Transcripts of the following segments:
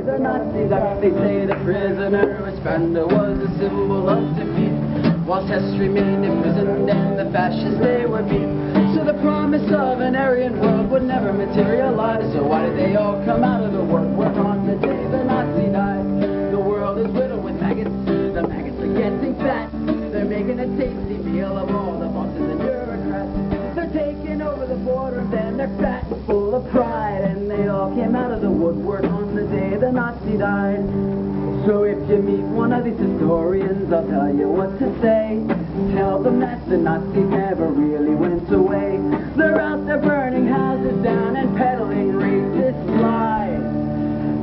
the Nazi died. They say the prisoner Spender was a symbol of defeat, while Hess remained imprisoned and the fascists they were beat. So the promise of an Aryan world would never materialize. So why did they all come out of the work on the day the Nazi died? The world is riddled with maggots. The maggots are getting fat. They're making a tasty meal of all the bosses and bureaucrats. They're taking over the border and then they're fat and full of pride. And they all came out of the woodwork on the day the Nazi died. So if you meet one of these historians, I'll tell you what to say. Tell them that the Nazis never really went away. They're out there burning houses down and peddling racist lies.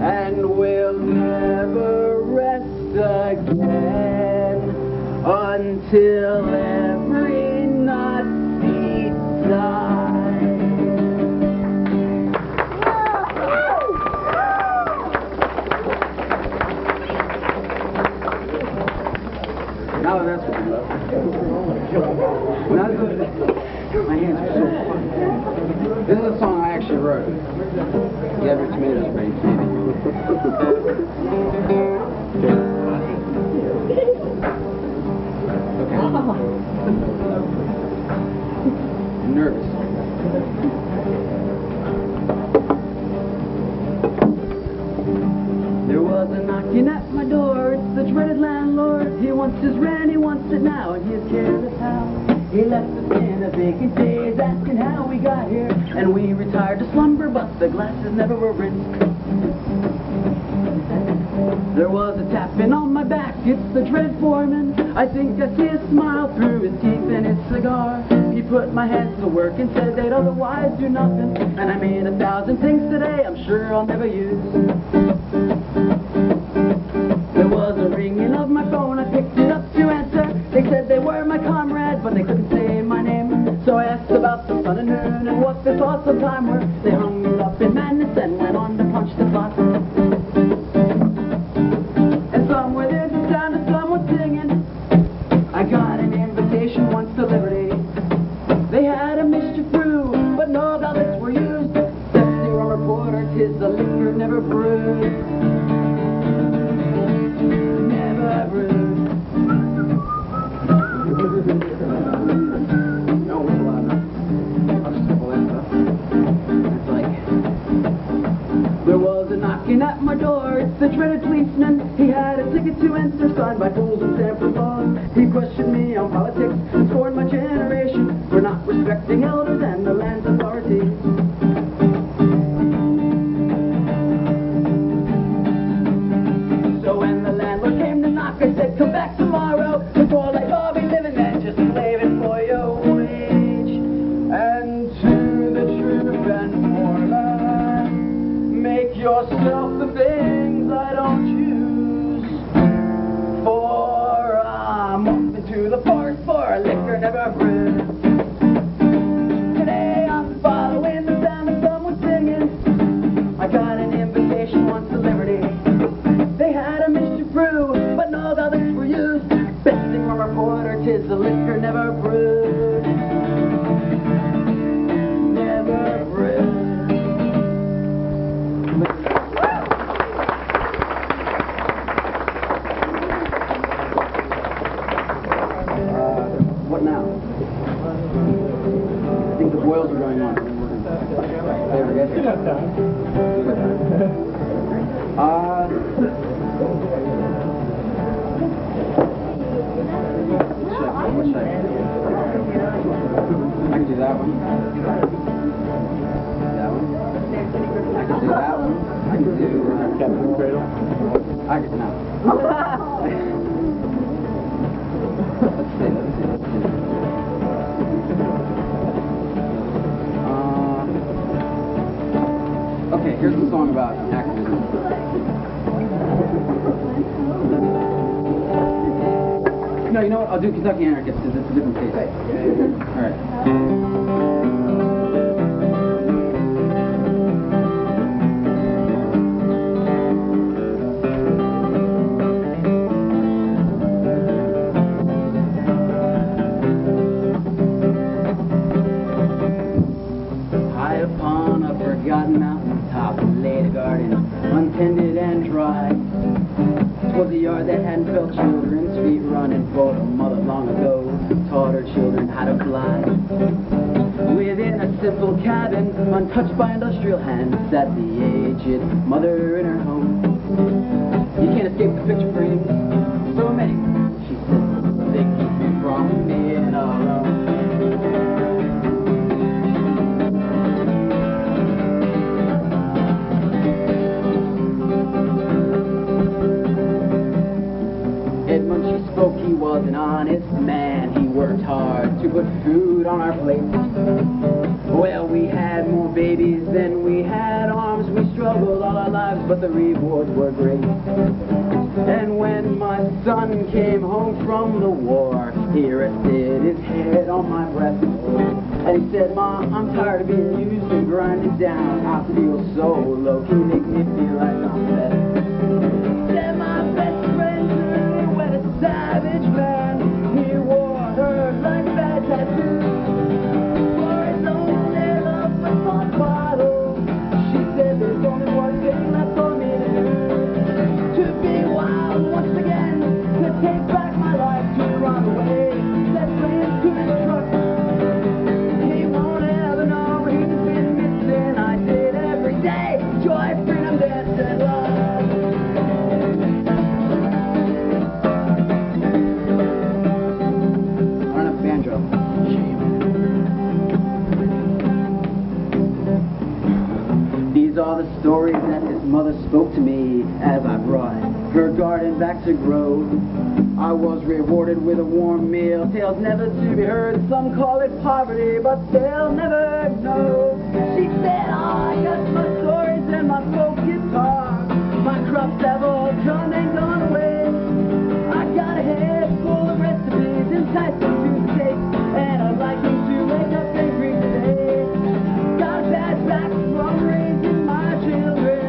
And we'll never rest again until every Nazi dies. Now that's what we love. My hands are so fun. This is a song I actually wrote. You have your tomatoes ready, maybe. Okay. I'm nervous. There was a knocking at my door. It's the dreaded landlord. He wants his rent, he wants it now, and he's careless how. He left us in a vacant daze, asking how we got here. And we retired to slumber, but the glasses never were rinsed. There was a tapping on my back, it's the dreaded foreman. I think I see a smile through his teeth and his cigar. He put my hands to work and said they'd otherwise do nothing. And I made 1,000 things today I'm sure I'll never use. There was a ringing of my phone, I picked it up to answer. They said they were my comrade, but they couldn't say my name. So I asked about the sun and moon and what their thoughts of time were. They hung it up in madness and went on to punch the clock. And somewhere there's the sound of someone singing. I got an invitation once to liberty. They had a Mischief Brew, but no ballots were used. Deputy rum reporter, 'tis the liquor never brewed. Never brewed. No, we're allowed enough. I'll just pull that stuff. It's like... There was a knocking at my door, it's the dreaded policeman. He had a ticket to enter, signed by fools and Sanford laws. He questioned me on politics and scorned my generation for not respecting elders and the land's authority. So when the landlord came to knock, I said, come back tomorrow. It's all like I'll be living then, just slaving for your wage. And to the truth and foreman, make yourself the things I don't choose. For I'm off into the forest for a liquor never brewed. Today I'm following the sound of someone singing. I got an invitation once to liberty. They had a Mischief Brew, but no others were used. Besting rum reporter, 'tis the liquor never brewed. Never brewed. What now? I think the boils are going on. There we go. You got time. What should I do? I can do that one. That one. I can do that one. I can do Captain Cradle. I can no. Let's see. Okay, here's the song about activism. No, you know what? I'll do Kentucky Anarchist because it's a different case. All right. High upon a forgotten mountain top, laid a garden, untended and dry. was a yard that hadn't felt children's feet running, for the mother long ago taught her children how to fly. Within a simple cabin, untouched by industrial hands, sat the aged mother in her home. You can't escape the picture frames, so many, she said, they keep me from being alone. And when she spoke, he was an honest man. He worked hard to put food on our plates. Well, we had more babies than we had arms. We struggled all our lives, but the rewards were great. And when my son came home from the war, he rested his head on my breast. And he said, "Ma, I'm tired of being used and grinded down. I feel so low. Can you make me feel like I'm better?" Said my best friend really went a savage man. He wore her like bad tattoos. For his only love was on bottle. She said, "There's only one thing left for me to do. To be wild once again, to take back my life, to run away, set flames to his truck. He won't ever know what he's been missing. I did every day, joy, freedom, dance, and love." I don't have banjo. Shame. These are the stories that this mother spoke to me as I brought her garden back to grow. I was rewarded with a warm meal, tales never to be heard. Some call it poverty, but they'll never know. She said, "Oh, I got my stories and my folk guitar. My crops have all come and gone away. I got a head full of recipes, enticing to the taste, and I'd like them to wake up angry today. Got a bad back from raising my children,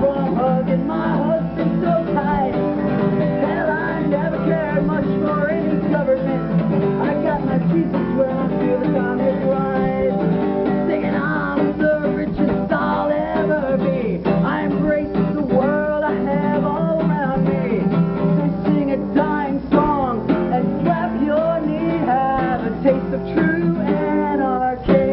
from hugging my husband so tight. Hell, I never cared much for any government. I got my Jesus where I feel the time is right. Singing I'm the richest I'll ever be. I embrace the world I have all around me. So sing a dying song and slap your knee. Have a taste of true anarchy.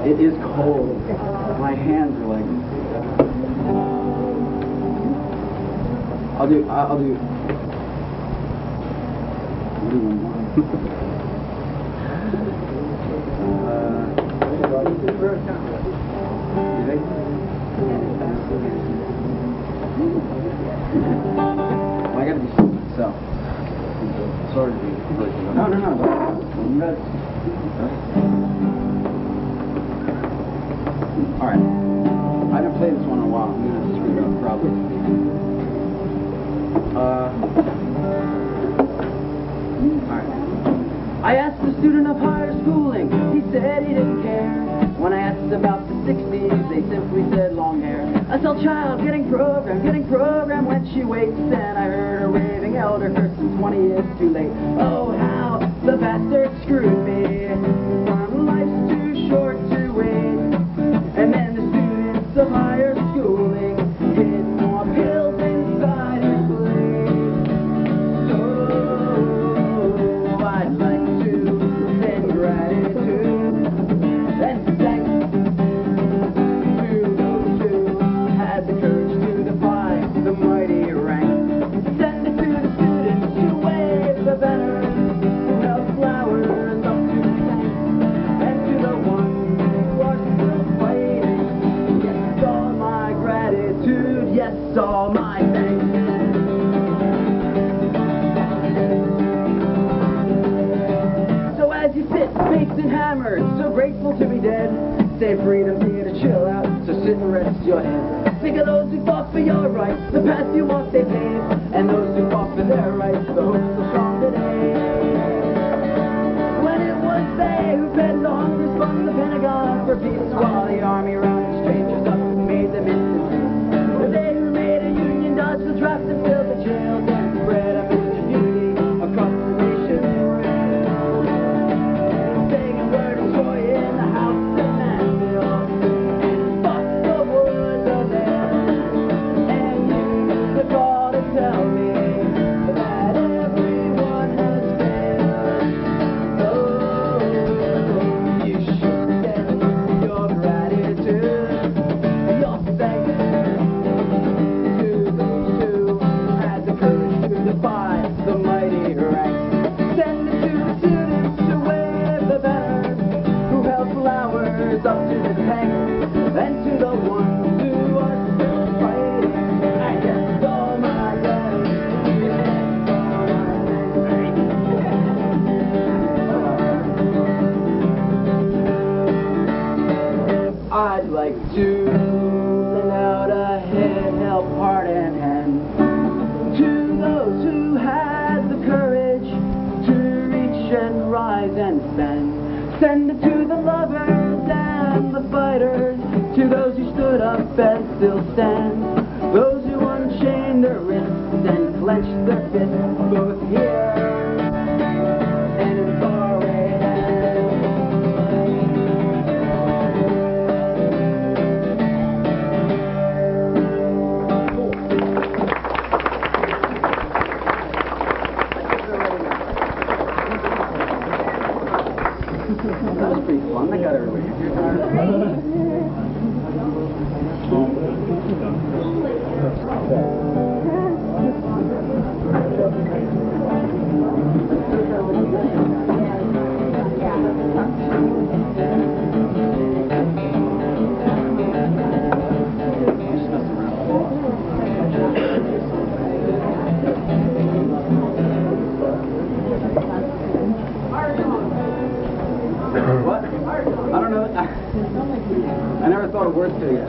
It is cold. My hands are like. I'll do one more. You think? Well, I gotta be so. Sorry to be. No. I'm ready. Alright. I haven't played this one in a while. I'm gonna screw it up probably. Alright. I asked the student of higher schooling. He said he didn't care. When I asked about the 60s, they simply said long hair. I said, "Child, getting programmed when she waits." And I heard a raving elder curse him 20 years too late. Oh, how the bastard screwed me. Life's too short to wait. And then the students of higher schooling hid more pills inside his blade. So I'd like to send gratitude and thanks to those who had the courage to defy the mighty ranks. Send it to the students who wave the banner of flowers up to the saints, and to the ones who are still fighting. Yes, all my gratitude, yes, all my thanks. So as you sit, baked and hammered, so grateful to be dead, say freedom's here to chill out, so sit and rest your head. Think of those who fought for your rights, the path you walked they paved, and those who fought for their rights, the hope's still strong today. When it was they who paid longest run the Pentagon for peace while the army rounded strangers up and made them instant. They who made a union dodged the traps and filled the jails and spread a message of unity across the nation. Saying a word of joy in the house of Manville. But the woods are there, and you the call to tell me that everyone has failed. Oh, you should send your gratitude, your thanks to those who had the courage to defy the mighty ranks. Send it to the students who wave the banners, who held flowers up to the tank, and to the ones who are still fighting. Against all my against all my I'd like to lend out a hand, help heart and hand to those who had the courage to reach and rise and spend. Send it to the lovers and the fighters, to those who stood up and still stand, those who unchained their wrists and clenched their fists, both here and in faraway lands. That was pretty fun. I got everybody. What? I don't know. I never thought of words to it yet.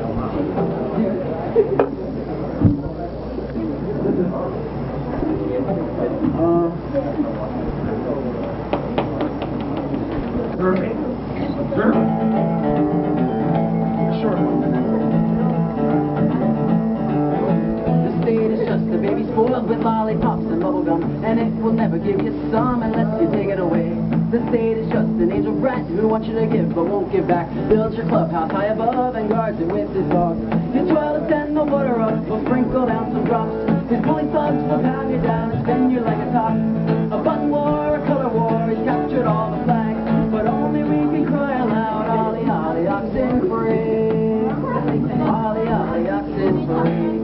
Short one. The state is just a baby spoiled with lollipops and bubblegum, and it will never give you some unless you take it away. The state is just an angel brat who wants you to give but won't give back. Builds your clubhouse high above and guards it with his dogs. His toilets and the water up will sprinkle down some drops. His bully thugs will pound you down and spin you like a top. A button war, a color war, he's captured all the flags, but only we can cry aloud, ollie ollie oxen free, ollie ollie oxen free.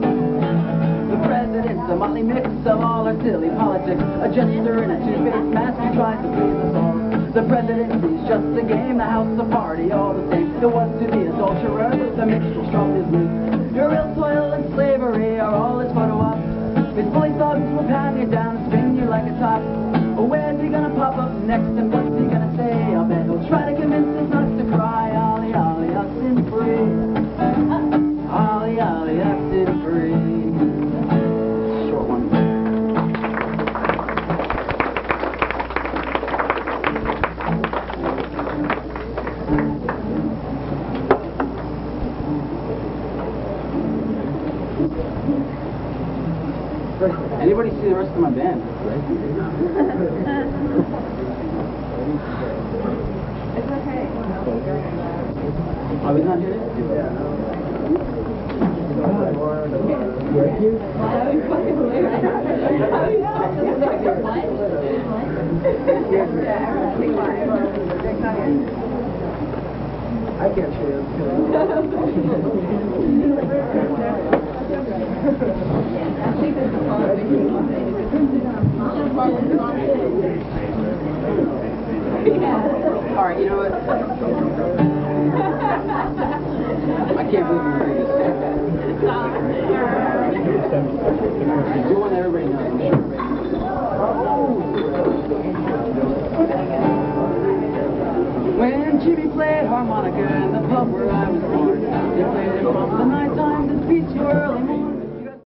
The president's a motley mix of all our silly politics, a jester in a two-faced mask who tries to please us all. The presidency's just a game, the house a party, all the same. It was to be adulterers, the minstrel from his loose. Your real toil and slavery are all his photo ops. His bully thugs will pound you down and spin you like a top. Where's he gonna pop up next and what's he gonna say? I'll bet he'll try to convince us not to cry. Ollie ollie oxen free, ollie ollie oxen free. Short one. Anybody see the rest of my band? It's okay. Oh, he's not here? I can't see him. Alright, you know what? I can't believe we're doing this. Do one that everybody knows, I'm sure. When Jimmy played harmonica in the pub where I was born, they played it from the night time to the beach for early morning.